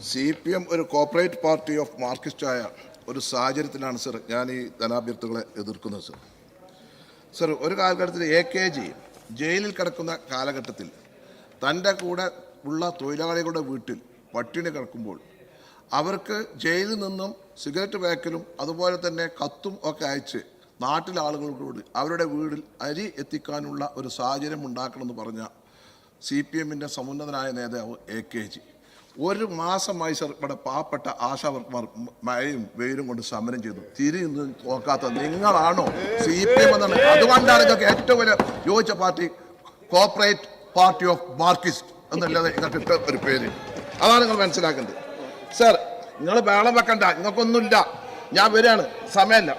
CPM ഒരു corporate party of മാർക്സിസ്റ്റായ ഒരു സാഹചര്യത്തിലാണ് സർ ഞാൻ ഈ ധനാഭ്യർത്ഥികളെ എതിർക്കുന്നത് സർ. സർ, ഒരു കാലഘട്ടത്തിൽ AKG ജയിലിൽ കിടക്കുന്ന കാലഘട്ടത്തിൽ തൻ്റെ കൂടെ ഉള്ള തൊഴിലാളികളുടെ വീട്ടിൽ പട്ടിണി കിടക്കുമ്പോൾ അവർക്ക് ജയിലിൽ നിന്നും സിഗരറ്റ് പാക്കലും അതുപോലെ തന്നെ കത്തും ഒക്കെ അയച്ച് നാട്ടിലെ ആളുകളോട് അവരുടെ വീട്ടിൽ അരി എത്തിക്കാനുള്ള ഒരു സാഹചര്യം ഉണ്ടാക്കണമെന്ന് പറഞ്ഞ CPMൻ്റെ സമുന്നതനായ നേതാവ് AKG ഒരു മാസമായി സർ ഇവിടെ പാവപ്പെട്ട ആശാവർക്കർമാർ മഴയും വെയിലും കൊണ്ട് സമരം ചെയ്തു. തിരിഞ്ഞു നോക്കാത്ത നിങ്ങളാണോ CPM എന്നാണ്? അതുകൊണ്ടാണ് ഇതൊക്കെ ഏറ്റവും വലിയ യോജിച്ച party corporate party of Marxist എന്നല്ലാതെ നിങ്ങൾക്ക് ഇട്ട ഒരു പേര്. അതാണ് നിങ്ങൾ മനസ്സിലാക്കേണ്ടത്. സർ, നിങ്ങൾ ബഹളം വെക്കണ്ട, നിങ്ങൾക്കൊന്നുമില്ല. ഞാൻ വരികയാണ്, സമയമല്ല.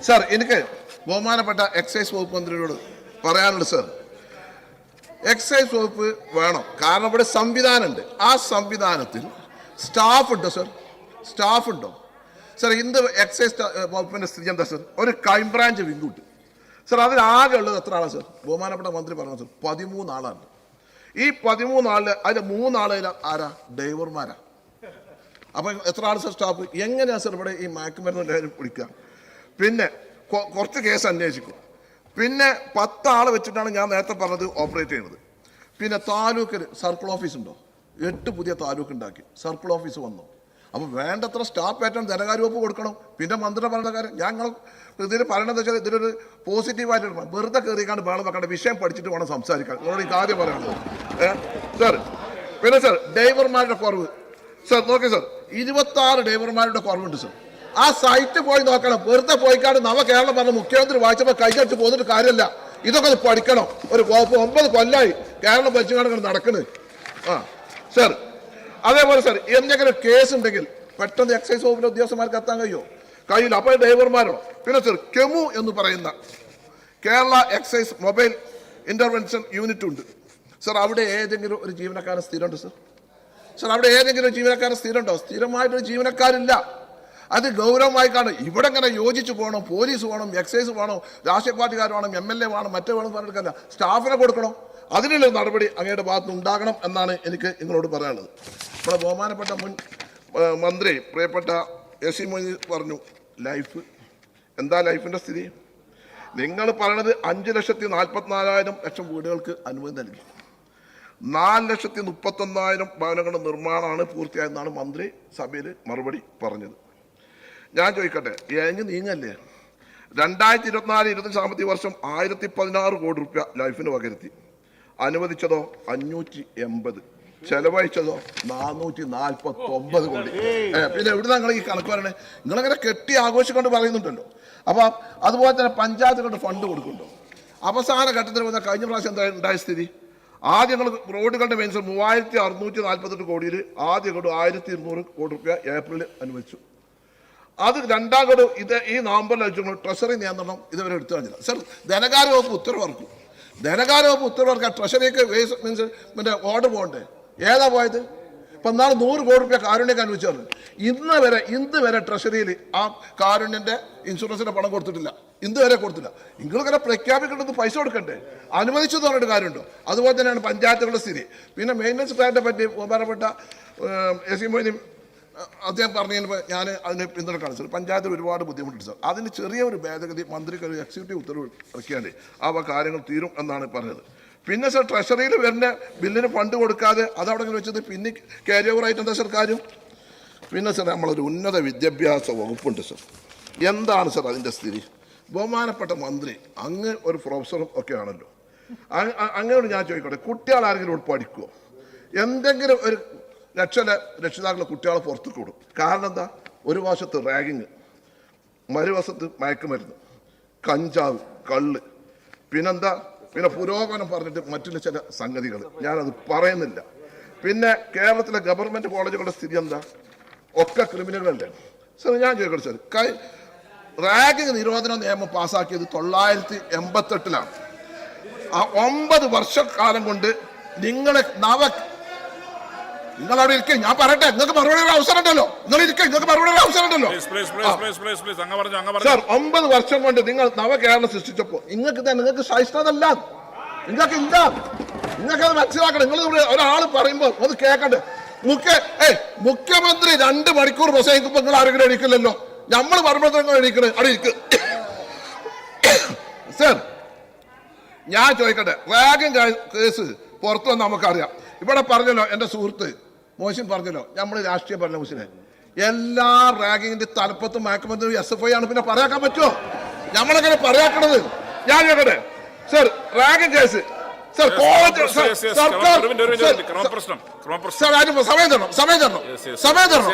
സർ, എനിക്ക് ബഹുമാനപ്പെട്ട എക്സൈസ് വകുപ്പ് മന്ത്രിയോട് പറയാനുണ്ട്. സർ, എക്സൈസ് വകുപ്പ് വേണം. കാരണം ഇവിടെ സംവിധാനമുണ്ട്. ആ സംവിധാനത്തിൽ സ്റ്റാഫ് ഉണ്ടോ സർ? സ്റ്റാഫ് ഉണ്ടോ സർ? ഇന്ത് എക്സൈസ് വകുപ്പിൻ്റെ സ്ഥിതി എന്താ സർ? ഒരു ക്രൈംബ്രാഞ്ച് വിങ്കൂട്ട് സർ. അതിലാകെ ഉള്ളത് എത്ര ആളാണ് സർ? ബഹുമാനപ്പെട്ട മന്ത്രി പറഞ്ഞു സർ, 13 ആളാണ്. ഈ 13 ആളിൽ അതിൽ 3 ആളിൽ ആരാ? ഡ്രൈവർമാരാ. അപ്പം എത്ര ആൾ സർ സ്റ്റാഫ്? എങ്ങനെയാണ് സർ ഇവിടെ ഈ മയക്കുമരുന്ന് പിടിക്കുക? പിന്നെ കുറച്ച് കേസ് അന്വേഷിക്കും. പിന്നെ 10 ആളെ വെച്ചിട്ടാണ് ഞാൻ നേരത്തെ പറഞ്ഞത് ഓപ്പറേറ്റ് ചെയ്യുന്നത്. പിന്നെ താലൂക്കിൽ സർക്കിൾ ഓഫീസ് ഉണ്ടോ? 8 പുതിയ താലൂക്ക് ഉണ്ടാക്കി, സർക്കിൾ ഓഫീസ് വന്നു. അപ്പോൾ വേണ്ടത്ര സ്റ്റാഫ് പാറ്റേൺ ധനകാര്യ വകുപ്പ് കൊടുക്കണം. പിന്നെ മന്ത്രി പറഞ്ഞ കാര്യം ഞങ്ങൾ ഇതിൽ പറയണമെന്ന് വെച്ചാൽ ഇതിലൊരു പോസിറ്റീവായിട്ട് എടുക്കണം. വെറുതെ കയറിക്കാണ്ട് വേണം വെക്കേണ്ട, വിഷയം പഠിച്ചിട്ട് വേണം സംസാരിക്കാൻ. നിങ്ങളോട് ഈ കാര്യം പറയുന്നത് സർ. പിന്നെ സർ, ഡ്രൈവർമാരുടെ കുറവ് സർ നോക്കി സർ, 26 ഡ്രൈവർമാരുടെ കുറവുണ്ട് സർ. ആ സൈറ്റ് പോയി നോക്കണം. വെറുതെ പോയിക്കാണ്ട് നവകേരളം പറഞ്ഞ മുഖ്യമന്ത്രി വായിച്ചപ്പോൾ കൈകടിച്ച് പോന്നിട്ട് കാര്യമില്ല. ഇതൊക്കെ ഒന്ന് പഠിക്കണം. ഒരു 9 കൊല്ലമായി കേരളം ഭരിച്ചുകൊണ്ട് നടക്കുന്നത്. സർ, അതേപോലെ സർ, എന്തെങ്കിലും കേസ് ഉണ്ടെങ്കിൽ പെട്ടെന്ന് എക്സൈസ് വകുപ്പിലെ ഉദ്യോഗസ്ഥന്മാർക്ക് എത്താൻ കഴിയില്ല. അപ്പോൾ ഡ്രൈവർമാരോ. പിന്നെ സർ, കെമു എന്ന് പറയുന്ന Kerala excise mobile intervention unit ഉണ്ട് സർ. അവിടെ ഏതെങ്കിലും ഒരു ജീവനക്കാരൻ സ്ഥിരമുണ്ട് സർ? സർ, അവിടെ ഏതെങ്കിലും ജീവനക്കാരൻ സ്ഥിരമുണ്ടോ? സ്ഥിരമായിട്ടൊരു ജീവനക്കാരില്ല. അത് ഗൗരവമായി കാണും. ഇവിടെ ഇങ്ങനെ യോജിച്ച് പോകണം. പോലീസ് വേണം, എക്സൈസ് വേണം, രാഷ്ട്രീയ പാർട്ടിക്കാർ വേണം, MLA വേണം, മറ്റേ വേണം പറഞ്ഞെടുക്കല്ല. സ്റ്റാഫിനെ കൊടുക്കണം. അതിനുള്ള നടപടി അങ്ങയുടെ ഭാഗത്ത് ഉണ്ടാകണം എന്നാണ് എനിക്ക് നിങ്ങളോട് പറയാനുള്ളത്. നമ്മുടെ ബഹുമാനപ്പെട്ട മുൻ മന്ത്രി പ്രിയപ്പെട്ട SC മൊയ്തീൻ പറഞ്ഞു ലൈഫ്. എന്താ ലൈഫിൻ്റെ സ്ഥിതി? നിങ്ങൾ പറയണത് 5,44,000 വീടുകൾക്ക് അനുമതി നൽകി. 4,31,000 ഭവനങ്ങളുടെ നിർമ്മാണമാണ് പൂർത്തിയായെന്നാണ് മന്ത്രി സഭയിൽ മറുപടി പറഞ്ഞത്. ഞാൻ ചോദിക്കട്ടെ, എങ്ങ് നീങ്ങല്ലേ? 2024-25 സാമ്പത്തിക വർഷം 1,016 കോടി രൂപ ലൈഫിന് പകരുത്തി. അനുവദിച്ചതോ 580, ചെലവഴിച്ചതോ 449 കോടി. പിന്നെ എവിടെ നിങ്ങൾ ഈ കണക്ക് പറയണേ? നിങ്ങളങ്ങനെ കെട്ടി ആഘോഷിക്കൊണ്ട് പറയുന്നുണ്ടല്ലോ. അപ്പം അതുപോലെ തന്നെ പഞ്ചായത്തുകളുടെ ഫണ്ട് കൊടുക്കുന്നുണ്ടോ? അവസാന ഘട്ടത്തിൽ വന്ന കഴിഞ്ഞ പ്രാവശ്യം എന്താ ഉണ്ടായ സ്ഥിതി? ആദ്യം നിങ്ങൾ റോഡുകളുടെ മെയിൻസ് 3,648 കോടിയിൽ ആദ്യ ഗഡു 1,200 കോടി രൂപ ഏപ്രിലിൽ അനുവദിച്ചു. അത് 2ാം ഗഡു ഈ നവംബറിൽ അയച്ചു. ട്രഷറി നിയന്ത്രണം ഇതുവരെ എടുത്തു കഴിഞ്ഞില്ല സർ. ധനകാര്യ വകുപ്പ് ഉത്തരവിറക്കും. ധനകാര്യ വകുപ്പ് ഉത്തരവിറക്കാൻ ട്രഷറിക്ക് മീൻസ് പിന്നെ ഓർഡർ പോകണ്ടേ? ഏതാ പോയത്? ഇപ്പം 100 കോടി രൂപ കാരുണ്യക്ക് അനുവദിച്ചു. ഇന്ന് വരെ ട്രഷറിയിൽ ആ കാരുണ്യൻ്റെ ഇൻഷുറൻസിൻ്റെ പണം കൊടുത്തിട്ടില്ല. ഇന്ന് വരെ കൊടുത്തില്ല. നിങ്ങളിങ്ങനെ പ്രഖ്യാപിക്കേണ്ടത് പൈസ കൊടുക്കണ്ടേ? അനുവദിച്ചു എന്ന് പറഞ്ഞിട്ട് കാര്യമുണ്ടോ? അതുപോലെ തന്നെയാണ് പഞ്ചായത്തുകളുടെ സ്ഥിതി. പിന്നെ മെയിൻ്റനൻസ് പ്ലാനിനെ പറ്റി ബഹുമാനപ്പെട്ട SC മൊയ്തീൻ അദ്ദേഹം പറഞ്ഞപ്പോൾ ഞാൻ അതിന് പിന്തുണക്കാണ് സർ. പഞ്ചായത്തിൽ ഒരുപാട് ബുദ്ധിമുട്ടുണ്ട് സർ. അതിന് ചെറിയൊരു ഭേദഗതി മന്ത്രിക്ക് ഒരു എക്സിക്യൂട്ടീവ് ഉത്തരവ് ഇറക്കിയാൽ ആ കാര്യങ്ങൾ തീരും എന്നാണ് പറഞ്ഞത്. പിന്നെ സർ, ട്രഷറിയിൽ വരുന്ന ബില്ലിന് ഫണ്ട് കൊടുക്കാതെ അതവിടെ വെച്ചത് പിന്നെ ക്യാരി ഓവറായിട്ട് എന്താ സർ കാര്യം? പിന്നെ സർ, നമ്മളൊരു ഉന്നത വിദ്യാഭ്യാസ വകുപ്പുണ്ട് സർ. എന്താണ് സർ അതിൻ്റെ സ്ഥിതി? ബഹുമാനപ്പെട്ട മന്ത്രി അങ്ങ് ഒരു പ്രൊഫസറും ഒക്കെ ആണല്ലോ. അങ്ങനോട് ഞാൻ ചോദിക്കട്ടെ, കുട്ടികൾ ആരെങ്കിലും പഠിക്കുമോ? എന്തെങ്കിലും ഒരു രക്ഷിതാക്കളെ കുട്ടികളെ പുറത്തേക്ക് വിടും. കാരണം എന്താ? ഒരു വശത്ത് റാഗിങ്, മറുവശത്ത് മയക്കുമരുന്ന്, കഞ്ചാവ്, കള്ള്, പിന്നെന്താ, പിന്നെ പുരോഗമനം പറഞ്ഞിട്ട് മറ്റുള്ള ചില സംഗതികൾ ഞാനത് പറയുന്നില്ല. പിന്നെ കേരളത്തിലെ ഗവൺമെൻറ് കോളേജുകളുടെ സ്ഥിതി എന്താ? ഒക്കെ ക്രിമിനലുകളുടെ. സർ, ഞാൻ ചോദിക്കട്ടെ സർ, റാഗിങ് നിരോധന നിയമം പാസ്സാക്കിയത് 1988-ലാണ്. ആ 9 വർഷക്കാലം കൊണ്ട് നിങ്ങളവിടെ ഇരിക്കും. ഞാൻ പറയട്ടെ, നിങ്ങൾക്ക് മറുപടി അവസരം ഉണ്ടല്ലോ. നിങ്ങൾ ഇരിക്കും, നിങ്ങൾക്ക് മറുപടി അവസരം ഉണ്ടല്ലോ. സാർ, 9 വർഷം കൊണ്ട് നിങ്ങൾ നവകേരളം സൃഷ്ടിച്ചപ്പോൾ നിങ്ങൾക്ക് സഹിഷ്ണുതല്ല, നിങ്ങൾക്ക് ഇല്ല. നിങ്ങൾക്കത് മനസ്സിലാക്കണം. നിങ്ങൾ ഒരാൾ പറയുമ്പോൾ അത് കേൾക്കണ്ടേ? മുഖ്യമന്ത്രി 2 മണിക്കൂർ പ്രസംഗിക്കുമ്പോൾ നിങ്ങൾ ആരെങ്കിലും എണീക്കില്ലല്ലോ. നമ്മൾ പറയുമ്പോൾ എണീക്കണേ അവിടെ ഇരിക്ക്. സർ, ഞാൻ ചോദിക്കട്ടെ, റാഗിംഗ് കേസ് പുറത്തു വന്ന് നമുക്കറിയാം. ഇവിടെ പറഞ്ഞല്ലോ എൻ്റെ സുഹൃത്ത് മോശം പറഞ്ഞല്ലോ, നമ്മൾ രാഷ്ട്രീയ ഭരണ മുസ്ലിം എല്ലാ റാഗിങ്ങിന്റെ തലപ്പത്തും മയക്കുമരുന്ന് SFI ആണ്. പിന്നെ പറയാക്കാൻ പറ്റുമോ? നമ്മളെങ്ങനെ പറയാക്കണത്? ഞാൻ ചോദിക്കട്ടെ സർ, റാഗിംഗ് കേസ് സർ, സമയം തരണം.